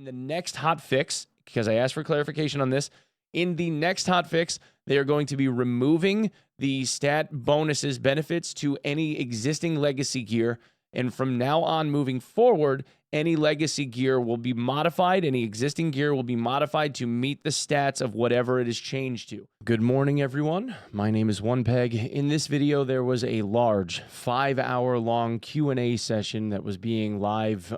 In the next hot fix, because I asked for clarification on this, in the next hot fix, they are going to be removing the stat bonuses benefits to any existing legacy gear. And from now on, moving forward, any legacy gear will be modified. Any existing gear will be modified to meet the stats of whatever it is changed to. Good morning, everyone. My name is Onepeg. In this video, there was a large 5-hour-long Q&A session that was being live,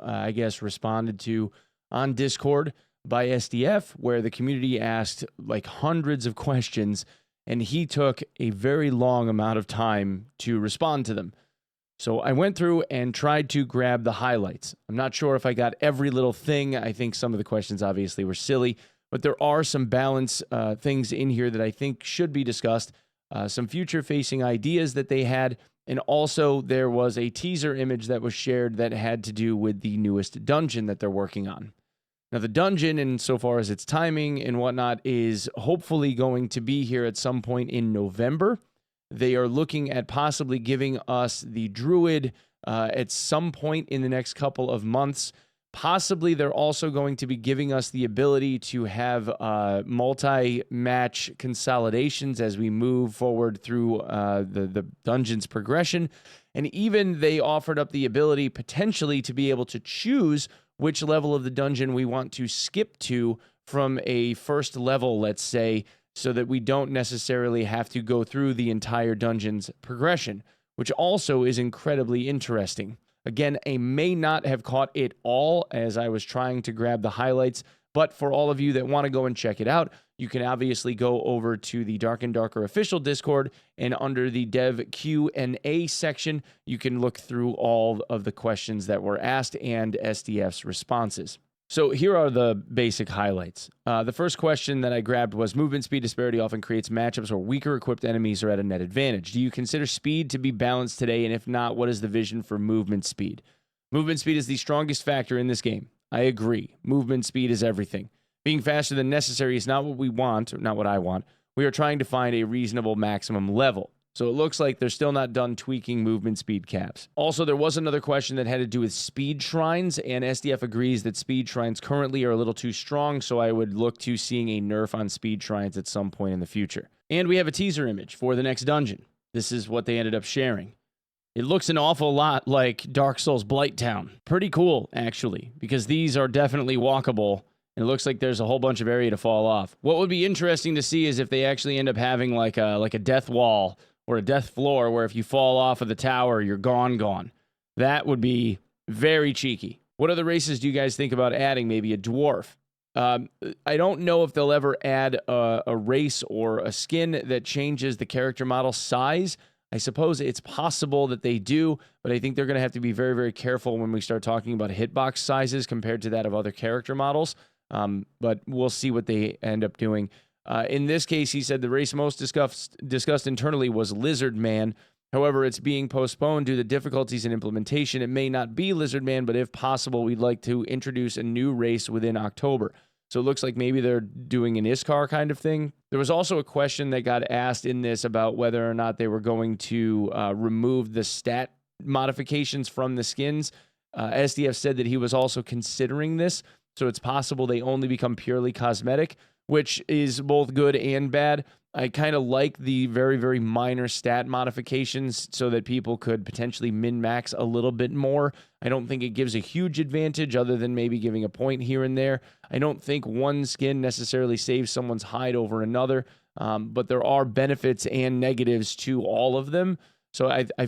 responded to on Discord by SDF, where the community asked like hundreds of questions, and he took a very long amount of time to respond to them. So I went through and tried to grab the highlights. I'm not sure if I got every little thing. I think some of the questions obviously were silly, but there are some balance things in here that I think should be discussed, some future-facing ideas that they had, and also there was a teaser image that was shared that had to do with the newest dungeon that they're working on. Now, the dungeon, insofar as its timing and whatnot, is hopefully going to be here at some point in November. They are looking at possibly giving us the Druid at some point in the next couple of months. Possibly, they're also going to be giving us the ability to have multi-match consolidations as we move forward through the dungeon's progression. And even they offered up the ability potentially to be able to choose which level of the dungeon we want to skip to from a first level, let's say, so that we don't necessarily have to go through the entire dungeon's progression, which also is incredibly interesting. Again, I may not have caught it all as I was trying to grab the highlights, but for all of you that want to go and check it out, you can obviously go over to the Dark and Darker official Discord, and under the Dev Q&A section, you can look through all of the questions that were asked and SDF's responses. So here are the basic highlights. The first question that I grabbed was, movement speed disparity often creates matchups where weaker equipped enemies are at a net advantage. Do you consider speed to be balanced today? And if not, what is the vision for movement speed? Movement speed is the strongest factor in this game. I agree. Movement speed is everything. Being faster than necessary is not what we want, or not what I want. We are trying to find a reasonable maximum level. So it looks like they're still not done tweaking movement speed caps. Also, there was another question that had to do with speed shrines, and SDF agrees that speed shrines currently are a little too strong, so I would look to seeing a nerf on speed shrines at some point in the future. And we have a teaser image for the next dungeon. This is what they ended up sharing. It looks an awful lot like Dark Souls Blighttown. Pretty cool, actually, because these are definitely walkable, and it looks like there's a whole bunch of area to fall off. What would be interesting to see is if they actually end up having like a death wall or a death floor where if you fall off of the tower, you're gone. That would be very cheeky. What other races do you guys think about adding? Maybe a dwarf. I don't know if they'll ever add a race or a skin that changes the character model size. I suppose it's possible that they do, but I think they're going to have to be very, very careful when we start talking about hitbox sizes compared to that of other character models. But we'll see what they end up doing. In this case, he said the race most discussed internally was Lizard Man. However, it's being postponed due to difficulties in implementation. It may not be Lizard Man, but if possible, we'd like to introduce a new race within October. So it looks like maybe they're doing an Iskar kind of thing. There was also a question that got asked in this about whether or not they were going to remove the stat modifications from the skins. SDF said that he was also considering this, so it's possible they only become purely cosmetic, which is both good and bad. I kind of like the very, very minor stat modifications so that people could potentially min-max a little bit more. I don't think it gives a huge advantage other than maybe giving a point here and there. I don't think one skin necessarily saves someone's hide over another, but there are benefits and negatives to all of them. So I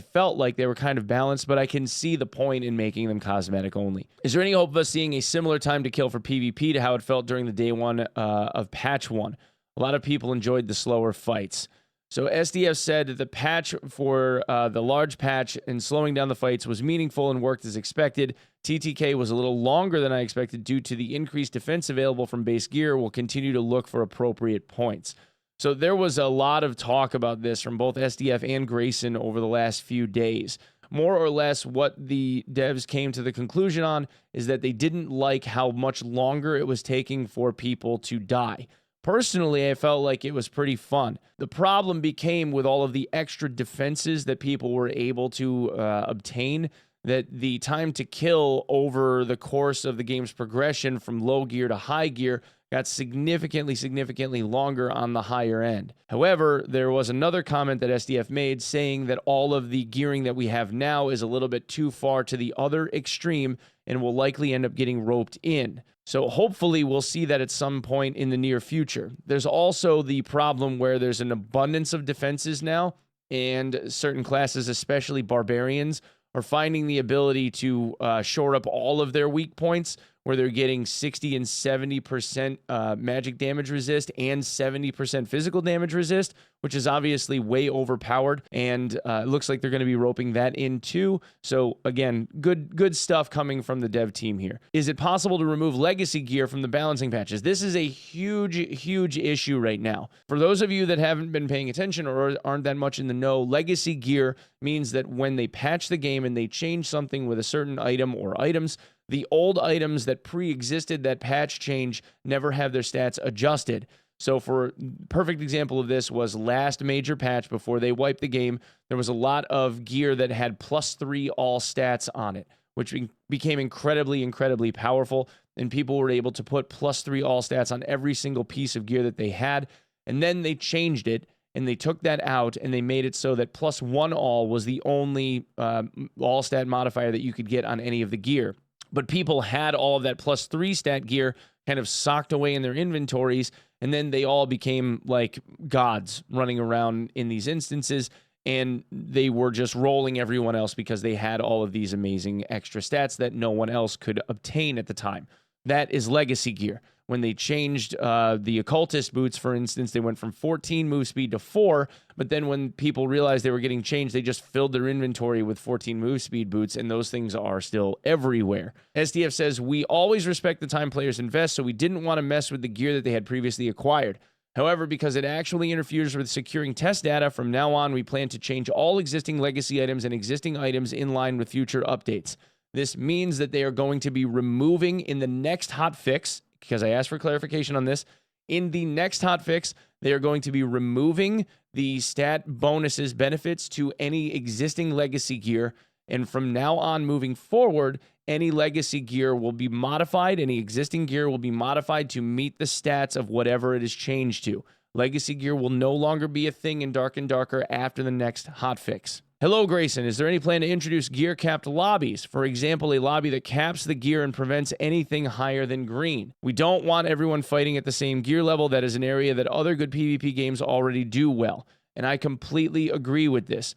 felt like they were kind of balanced, but I can see the point in making them cosmetic only. Is there any hope of us seeing a similar time to kill for PvP to how it felt during the day one of patch 1? A lot of people enjoyed the slower fights. So SDF said that the patch for the large patch and slowing down the fights was meaningful and worked as expected. TTK was a little longer than I expected due to the increased defense available from base gear. We'll continue to look for appropriate points. So there was a lot of talk about this from both SDF and Grayson over the last few days. More or less what the devs came to the conclusion on is that they didn't like how much longer it was taking for people to die. Personally, I felt like it was pretty fun. The problem became with all of the extra defenses that people were able to obtain. that the time to kill over the course of the game's progression from low gear to high gear got significantly longer on the higher end. However, there was another comment that SDF made saying that all of the gearing that we have now is a little bit too far to the other extreme and will likely end up getting roped in. So hopefully we'll see that at some point in the near future. There's also the problem where there's an abundance of defenses now, and certain classes, especially Barbarians, are finding the ability to shore up all of their weak points, where they're getting 60 and 70% magic damage resist and 70% physical damage resist, which is obviously way overpowered, and it looks like they're going to be roping that in too. So again, good stuff coming from the dev team here. Is it possible to remove legacy gear from the balancing patches? This is a huge issue right now. For those of you that haven't been paying attention or aren't that much in the know, legacy gear means that when they patch the game and they change something with a certain item or items, the old items that pre-existed that patch change never have their stats adjusted. So for perfect example of this was last major patch before they wiped the game, there was a lot of gear that had +3 all stats on it, which became incredibly powerful, and people were able to put +3 all stats on every single piece of gear that they had. And then they changed it, and they took that out, and they made it so that +1 all was the only all stat modifier that you could get on any of the gear. But people had all of that +3 stat gear kind of socked away in their inventories, and then they all became like gods running around in these instances, and they were just rolling everyone else because they had all of these amazing extra stats that no one else could obtain at the time. That is legacy gear. When they changed the occultist boots, for instance, they went from 14 move speed to 4, but then when people realized they were getting changed, they just filled their inventory with 14 move speed boots, and those things are still everywhere. SDF says, we always respect the time players invest, so we didn't want to mess with the gear that they had previously acquired. However, because it actually interferes with securing test data, from now on, we plan to change all existing legacy items and existing items in line with future updates. This means that they are going to be removing in the next hotfix, because I asked for clarification on this, in the next hotfix, they are going to be removing the stat bonuses benefits to any existing legacy gear. And from now on, moving forward, any legacy gear will be modified. Any existing gear will be modified to meet the stats of whatever it is changed to. Legacy gear will no longer be a thing in Dark and Darker after the next hotfix. Hello, Grayson. Is there any plan to introduce gear-capped lobbies? For example, a lobby that caps the gear and prevents anything higher than green. We don't want everyone fighting at the same gear level. That is an area that other good PvP games already do well. And I completely agree with this.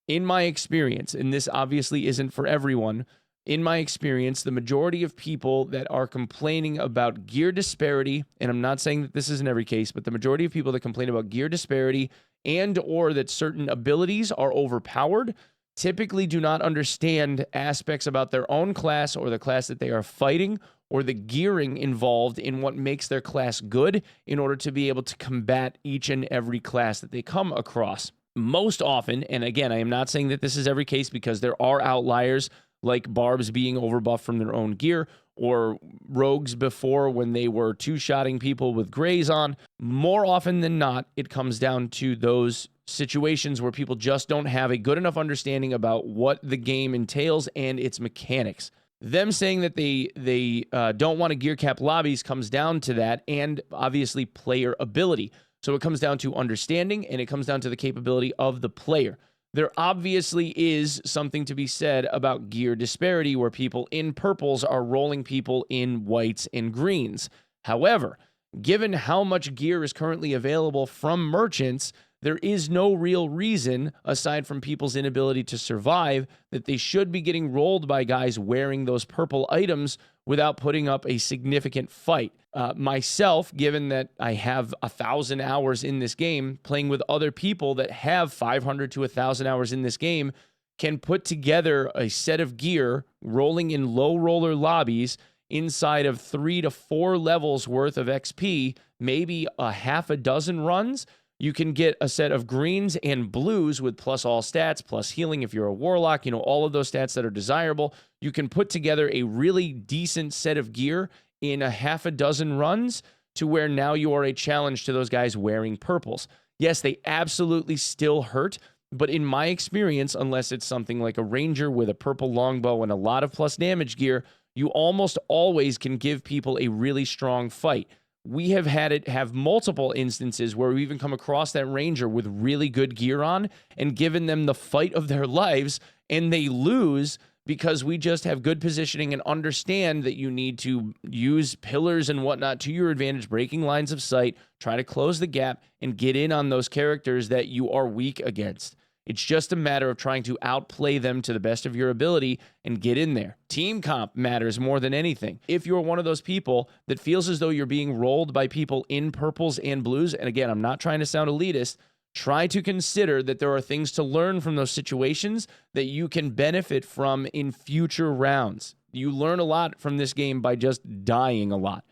In my experience, and this obviously isn't for everyone, in my experience, the majority of people that are complaining about gear disparity, and I'm not saying that this is in every case, but the majority of people that complain about gear disparity and or that certain abilities are overpowered typically do not understand aspects about their own class or the class that they are fighting or the gearing involved in what makes their class good in order to be able to combat each and every class that they come across. Most often, and again, I am not saying that this is every case because there are outliers like Barbs being overbuffed from their own gear, or rogues before when they were two-shotting people with grays on. More often than not, it comes down to those situations where people just don't have a good enough understanding about what the game entails and its mechanics. Them saying that they don't want to gear cap lobbies comes down to that, and obviously player ability. So it comes down to understanding, and it comes down to the capability of the player. There obviously is something to be said about gear disparity where people in purples are rolling people in whites and greens. However, given how much gear is currently available from merchants, there is no real reason, aside from people's inability to survive, that they should be getting rolled by guys wearing those purple items without putting up a significant fight. Myself, given that I have 1,000 hours in this game, playing with other people that have 500 to 1,000 hours in this game, can put together a set of gear rolling in low roller lobbies inside of 3 to 4 levels worth of XP, maybe a half a dozen runs. You can get a set of greens and blues with plus all stats, plus healing if you're a warlock, all of those stats that are desirable. You can put together a really decent set of gear in a half a dozen runs to where now you are a challenge to those guys wearing purples. Yes, they absolutely still hurt, But in my experience, unless it's something like a ranger with a purple longbow and a lot of plus damage gear, you almost always can give people a really strong fight. We have had it have multiple instances where we even come across that ranger with really good gear on and given them the fight of their lives, and they lose because we just have good positioning and understand that you need to use pillars and whatnot to your advantage, breaking lines of sight, try to close the gap, and get in on those characters that you are weak against. It's just a matter of trying to outplay them to the best of your ability and get in there. Team comp matters more than anything. If you're one of those people that feels as though you're being rolled by people in purples and blues, and again, I'm not trying to sound elitist, try to consider that there are things to learn from those situations that you can benefit from in future rounds. You learn a lot from this game by just dying a lot.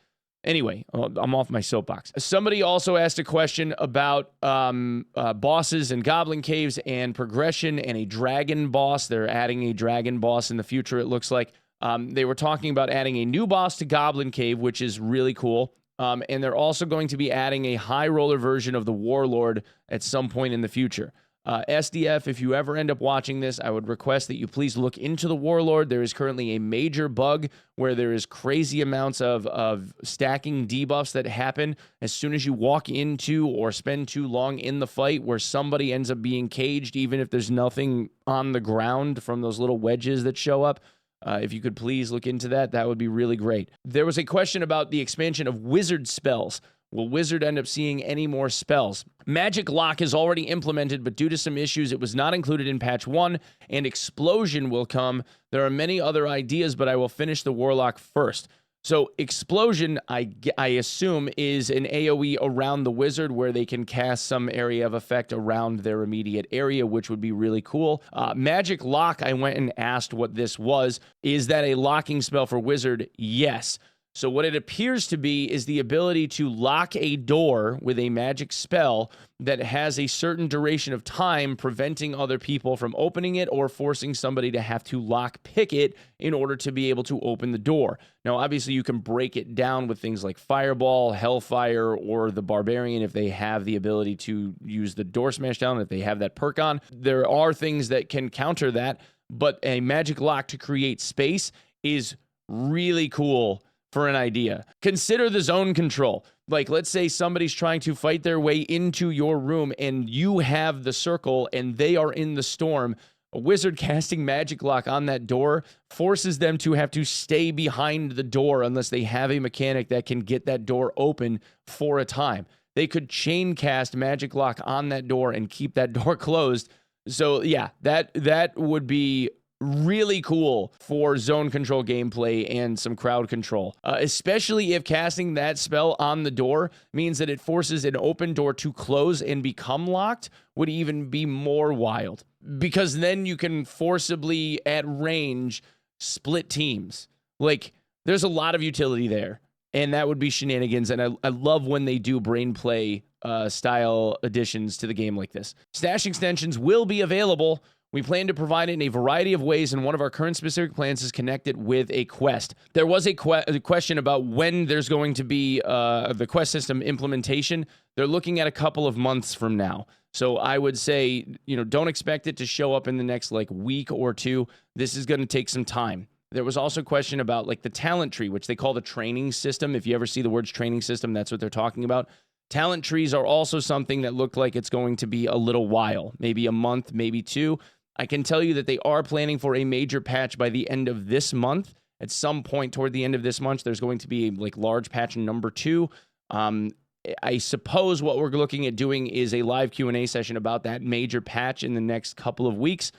Anyway, I'm off my soapbox. Somebody also asked a question about bosses and goblin caves and progression and a dragon boss. They're adding a dragon boss in the future, it looks like. They were talking about adding a new boss to Goblin Cave, which is really cool. And they're also going to be adding a high roller version of the Warlord at some point in the future. SDF, if you ever end up watching this, I would request that you please look into the Warlord. There is currently a major bug where there is crazy amounts of stacking debuffs that happen as soon as you walk into or spend too long in the fight, where somebody ends up being caged, even if there's nothing on the ground from those little wedges that show up. If you could please look into that, that would be really great. There was a question about the expansion of wizard spells. Will Wizard end up seeing any more spells? Magic Lock is already implemented, but due to some issues, it was not included in patch 1, and Explosion will come. There are many other ideas, but I will finish the Warlock first. So Explosion, I assume, is an AoE around the Wizard where they can cast some area of effect around their immediate area, which would be really cool. Magic Lock, I went and asked what this was. Is that a locking spell for Wizard? Yes. So what it appears to be is the ability to lock a door with a magic spell that has a certain duration of time, preventing other people from opening it or forcing somebody to have to lock pick it in order to be able to open the door. Now, obviously, you can break it down with things like Fireball, Hellfire, or the Barbarian if they have the ability to use the door smash down, if they have that perk on. There are things that can counter that, but a magic lock to create space is really cool. For an idea, consider the zone control. Like, let's say somebody's trying to fight their way into your room and you have the circle and they are in the storm. A wizard casting Magic Lock on that door forces them to have to stay behind the door unless they have a mechanic that can get that door open for a time. They could chain cast Magic Lock on that door and keep that door closed. So yeah, that would be really cool for zone control gameplay and some crowd control, especially if casting that spell on the door means that it forces an open door to close and become locked, would even be more wild, because then you can forcibly at range split teams. Like, there's a lot of utility there, and that would be shenanigans. And I love when they do brain play style additions to the game like this. Stash extensions will be available. We plan to provide it in a variety of ways, and one of our current specific plans is connected with a quest. There was a question about when there's going to be the quest system implementation. They're looking at a couple of months from now. So I would say, don't expect it to show up in the next week or two. This is going to take some time. There was also a question about the talent tree, which they call the training system. If you ever see the words training system, that's what they're talking about. Talent trees are also something that look like it's going to be a little while, maybe a month, maybe two. I can tell you that they are planning for a major patch by the end of this month. At some point toward the end of this month, there's going to be a large patch number 2. I suppose what we're looking at doing is a live Q&A session about that major patch in the next couple of weeks.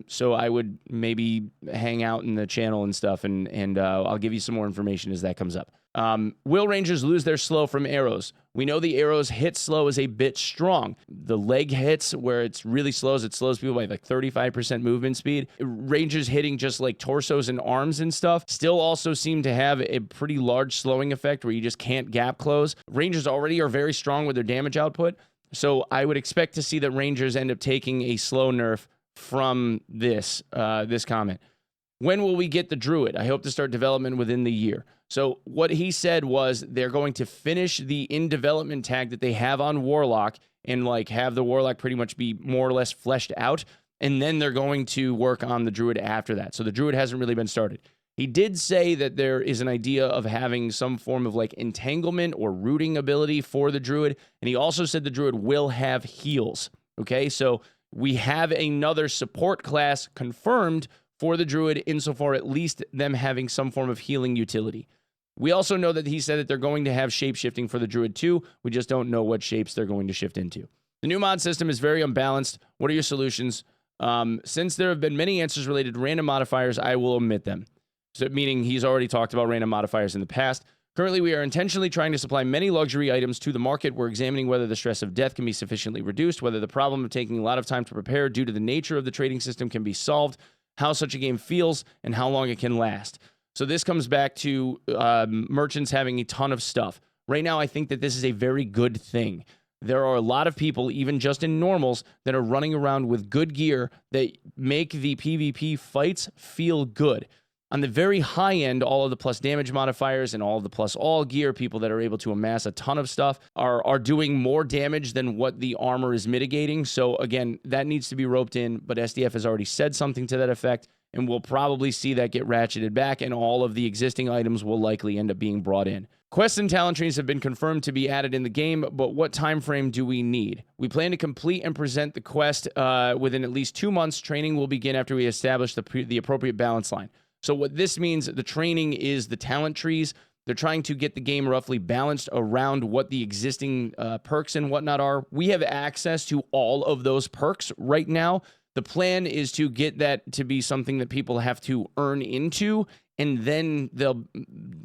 So I would maybe hang out in the channel and stuff, and I'll give you some more information as that comes up. Will Rangers lose their slow from arrows? We know the arrows hit slow is a bit strong. The leg hits where it's really slow, it slows people by 35% movement speed. Rangers hitting just torsos and arms and stuff still also seem to have a pretty large slowing effect where you just can't gap close. Rangers already are very strong with their damage output, so I would expect to see that Rangers end up taking a slow nerf from this comment. When will we get the Druid? I hope to start development within the year. So what he said was they're going to finish the in development tag that they have on Warlock and like have the Warlock pretty much be more or less fleshed out. And then they're going to work on the Druid after that. So the Druid hasn't really been started. He did say that there is an idea of having some form of like entanglement or rooting ability for the Druid. And he also said the Druid will have heals. Okay, so we have another support class confirmed for the Druid insofar at least them having some form of healing utility. We also know that he said that they're going to have shape-shifting for the Druid too. We just don't know what shapes they're going to shift into. The new mod system is very unbalanced. What are your solutions? Since there have been many answers related to random modifiers, I will omit them. So, meaning he's already talked about random modifiers in the past. Currently, we are intentionally trying to supply many luxury items to the market. We're examining whether the stress of death can be sufficiently reduced, whether the problem of taking a lot of time to prepare due to the nature of the trading system can be solved, how such a game feels, and how long it can last. So this comes back to merchants having a ton of stuff. Right now, I think that this is a very good thing. There are a lot of people, even just in normals, that are running around with good gear that make the PvP fights feel good. On the very high end, all of the plus damage modifiers and all of the plus all gear, people that are able to amass a ton of stuff are doing more damage than what the armor is mitigating. So again, that needs to be roped in, but SDF has already said something to that effect, and we'll probably see that get ratcheted back, and all of the existing items will likely end up being brought in. Quests and talent trees have been confirmed to be added in the game, but what time frame do we need? We plan to complete and present the quest within at least 2 months. Training will begin after we establish the appropriate balance line. So what this means, the training is the talent trees. They're trying to get the game roughly balanced around what the existing perks and whatnot are. We have access to all of those perks right now. The plan is to get that to be something that people have to earn into, and then they'll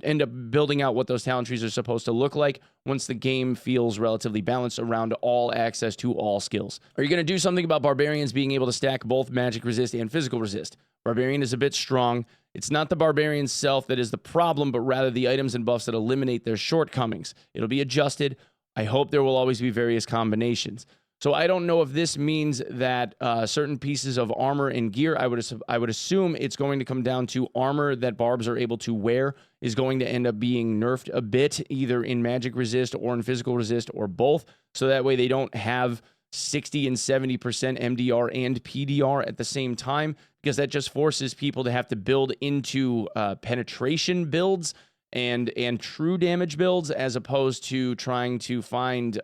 end up building out what those talent trees are supposed to look like once the game feels relatively balanced around all access to all skills. Are you going to do something about Barbarians being able to stack both magic resist and physical resist? Barbarian is a bit strong. It's not the Barbarian's self that is the problem, but rather the items and buffs that eliminate their shortcomings. It'll be adjusted. I hope there will always be various combinations. So I don't know if this means that certain pieces of armor and gear, I would assume it's going to come down to armor that barbs are able to wear is going to end up being nerfed a bit, either in magic resist or in physical resist or both. So that way they don't have 60 and 70% MDR and PDR at the same time, because that just forces people to have to build into penetration builds and true damage builds, as opposed to trying to find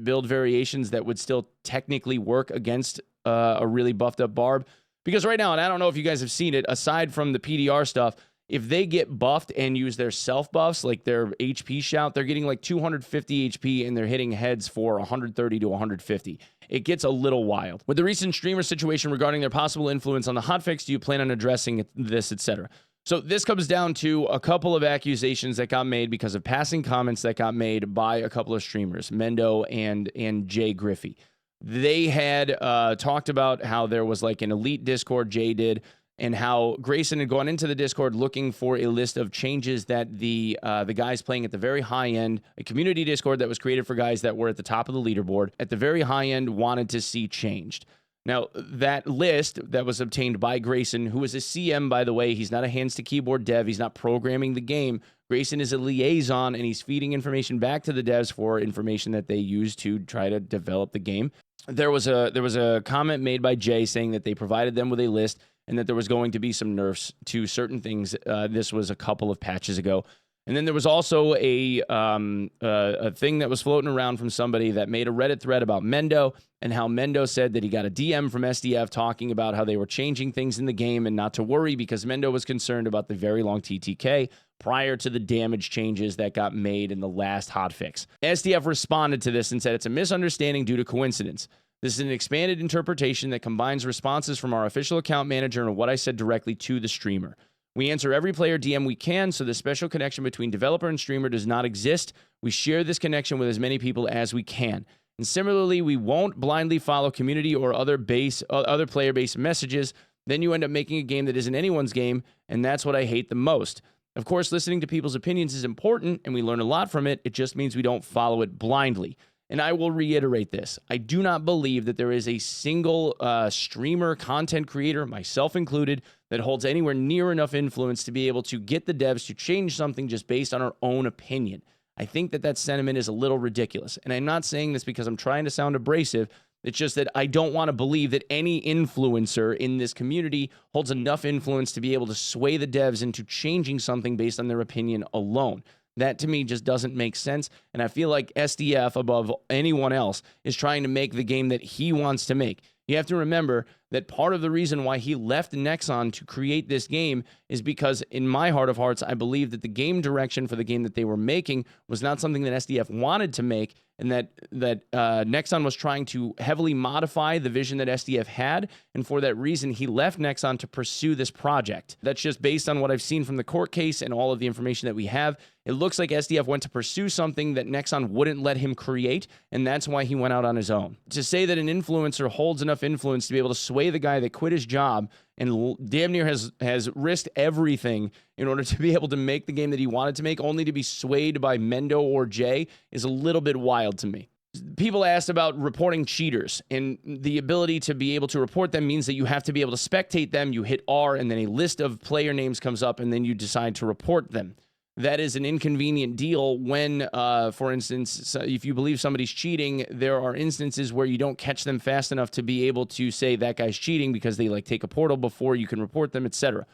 build variations that would still technically work against a really buffed up barb. Because right now, and I don't know if you guys have seen it, aside from the PDR stuff, if they get buffed and use their self buffs, like their HP shout, they're getting like 250 HP and they're hitting heads for 130 to 150. It gets a little wild. With the recent streamer situation regarding their possible influence on the hotfix, do you plan on addressing this, etc.? So this comes down to a couple of accusations that got made because of passing comments that got made by a couple of streamers, Mendo and Jay Griffey. They had talked about how there was like an elite Discord, Jay did, and how Grayson had gone into the Discord looking for a list of changes that the guys playing at the very high end, a community Discord that was created for guys that were at the top of the leaderboard, at the very high end, wanted to see changed. Now, that list that was obtained by Grayson, who is a CM, by the way, he's not a hands-to-keyboard dev, he's not programming the game. Grayson is a liaison, and he's feeding information back to the devs for information that they use to try to develop the game. There was a comment made by Jay saying that they provided them with a list and that there was going to be some nerfs to certain things. This was a couple of patches ago. And then there was also a thing that was floating around from somebody that made a Reddit thread about Mendo, and how Mendo said that he got a DM from SDF talking about how they were changing things in the game and not to worry because Mendo was concerned about the very long TTK prior to the damage changes that got made in the last hotfix. SDF responded to this and said it's a misunderstanding due to coincidence. This is an expanded interpretation that combines responses from our official account manager and what I said directly to the streamer. We answer every player DM we can, so the special connection between developer and streamer does not exist. We share this connection with as many people as we can. And similarly, we won't blindly follow community or other player-based messages. Then you end up making a game that isn't anyone's game, and that's what I hate the most. Of course, listening to people's opinions is important, and we learn a lot from it. It just means we don't follow it blindly. And I will reiterate this. I do not believe that there is a single streamer, content creator, myself included, that holds anywhere near enough influence to be able to get the devs to change something just based on our own opinion. I think that sentiment is a little ridiculous. And I'm not saying this because I'm trying to sound abrasive. It's just that I don't want to believe that any influencer in this community holds enough influence to be able to sway the devs into changing something based on their opinion alone. That to me just doesn't make sense. And I feel like SDF, above anyone else, is trying to make the game that he wants to make. You have to remember that part of the reason why he left Nexon to create this game is because in my heart of hearts, I believe that the game direction for the game that they were making was not something that SDF wanted to make, and that Nexon was trying to heavily modify the vision that SDF had, and for that reason, he left Nexon to pursue this project. That's just based on what I've seen from the court case and all of the information that we have. It looks like SDF went to pursue something that Nexon wouldn't let him create, and that's why he went out on his own. To say that an influencer holds enough influence to be able to sway the guy that quit his job and damn near has risked everything in order to be able to make the game that he wanted to make, only to be swayed by Mendo or Jay, is a little bit wild to me. People asked about reporting cheaters, and the ability to be able to report them means that you have to be able to spectate them. You hit R, and then a list of player names comes up, and then you decide to report them. That is an inconvenient deal when, for instance, if you believe somebody's cheating, there are instances where you don't catch them fast enough to be able to say that guy's cheating because they like take a portal before you can report them, etc.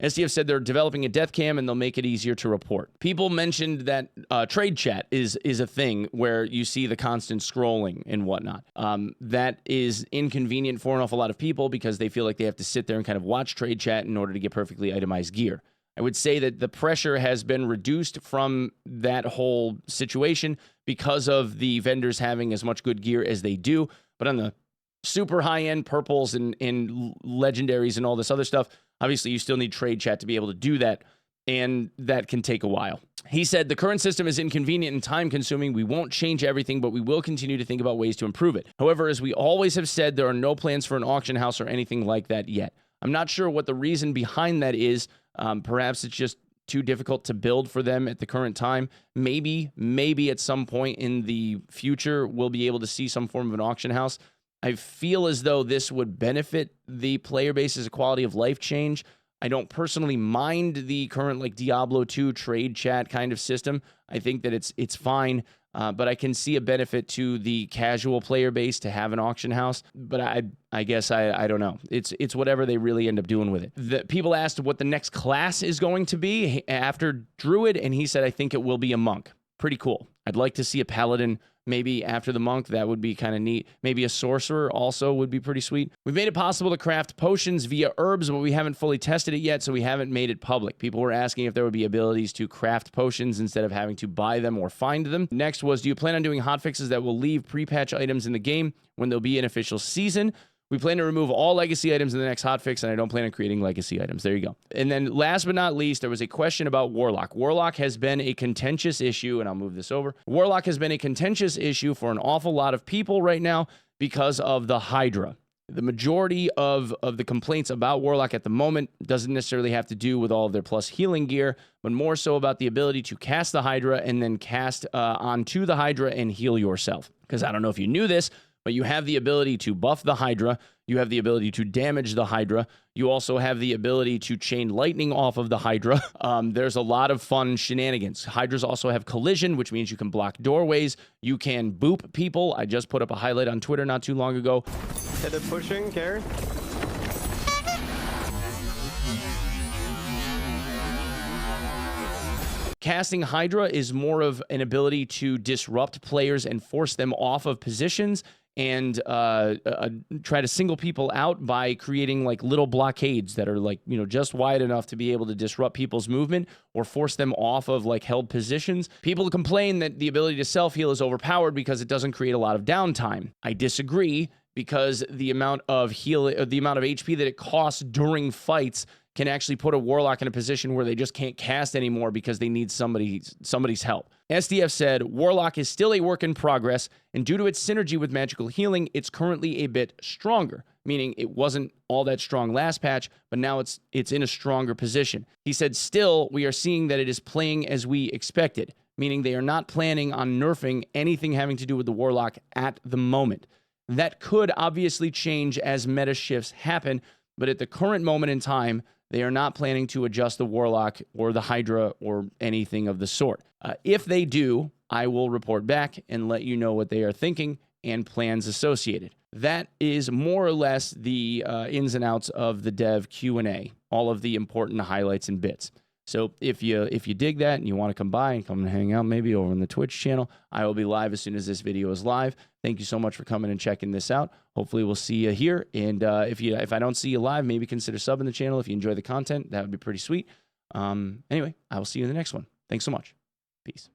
SDF said they're developing a death cam and they'll make it easier to report. People mentioned that trade chat is a thing where you see the constant scrolling and whatnot. That is inconvenient for an awful lot of people because they feel like they have to sit there and kind of watch trade chat in order to get perfectly itemized gear. I would say that the pressure has been reduced from that whole situation because of the vendors having as much good gear as they do. But on the super high-end purples and legendaries and all this other stuff, obviously you still need trade chat to be able to do that, and that can take a while. He said, the current system is inconvenient and time-consuming. We won't change everything, but we will continue to think about ways to improve it. However, as we always have said, there are no plans for an auction house or anything like that yet. I'm not sure what the reason behind that is. Perhaps it's just too difficult to build for them at the current time. Maybe at some point in the future, we'll be able to see some form of an auction house. I feel as though this would benefit the player base as a quality of life change. I don't personally mind the current like Diablo 2 trade chat kind of system. I think that it's fine. But I can see a benefit to the casual player base to have an auction house. But I guess I don't know. It's whatever they really end up doing with it. People asked what the next class is going to be after Druid, and he said, I think it will be a monk. Pretty cool. I'd like to see a paladin maybe after the monk. That would be kind of neat. Maybe a sorcerer also would be pretty sweet. We've made it possible to craft potions via herbs, but we haven't fully tested it yet, so we haven't made it public. People were asking if there would be abilities to craft potions instead of having to buy them or find them. Next was, do you plan on doing hotfixes that will leave pre-patch items in the game when there'll be an official season? We plan to remove all legacy items in the next hotfix, and I don't plan on creating legacy items. There you go. And then last but not least, there was a question about Warlock. Warlock has been a contentious issue, and I'll move this over. Warlock has been a contentious issue for an awful lot of people right now because of the Hydra. The majority of the complaints about Warlock at the moment doesn't necessarily have to do with all of their plus healing gear, but more so about the ability to cast the Hydra and then cast onto the Hydra and heal yourself. Because I don't know if you knew this, but you have the ability to buff the Hydra, you have the ability to damage the Hydra, you also have the ability to chain lightning off of the Hydra. There's a lot of fun shenanigans. Hydras also have collision, which means you can block doorways, you can boop people. I just put up a highlight on Twitter not too long ago. Hit it pushing, Care. Casting Hydra is more of an ability to disrupt players and force them off of positions and try to single people out by creating like little blockades that are like, you know, just wide enough to be able to disrupt people's movement or force them off of like held positions. People complain that the ability to self-heal is overpowered because it doesn't create a lot of downtime. I disagree, because the amount of HP that it costs during fights can actually put a Warlock in a position where they just can't cast anymore because they need somebody's help. SDF said, Warlock is still a work in progress, and due to its synergy with magical healing, it's currently a bit stronger, meaning it wasn't all that strong last patch, but now it's in a stronger position. He said, still, we are seeing that it is playing as we expected, meaning they are not planning on nerfing anything having to do with the Warlock at the moment. That could obviously change as meta shifts happen, but at the current moment in time, they are not planning to adjust the Warlock or the Hydra or anything of the sort. If they do, I will report back and let you know what they are thinking and plans associated. That is more or less the ins and outs of the dev Q&A, all of the important highlights and bits. So if you dig that and you want to come by and come and hang out maybe over on the Twitch channel, I will be live as soon as this video is live. Thank you so much for coming and checking this out. Hopefully we'll see you here. And if I don't see you live, maybe consider subbing the channel if you enjoy the content. That would be pretty sweet. Anyway, I will see you in the next one. Thanks so much. Peace.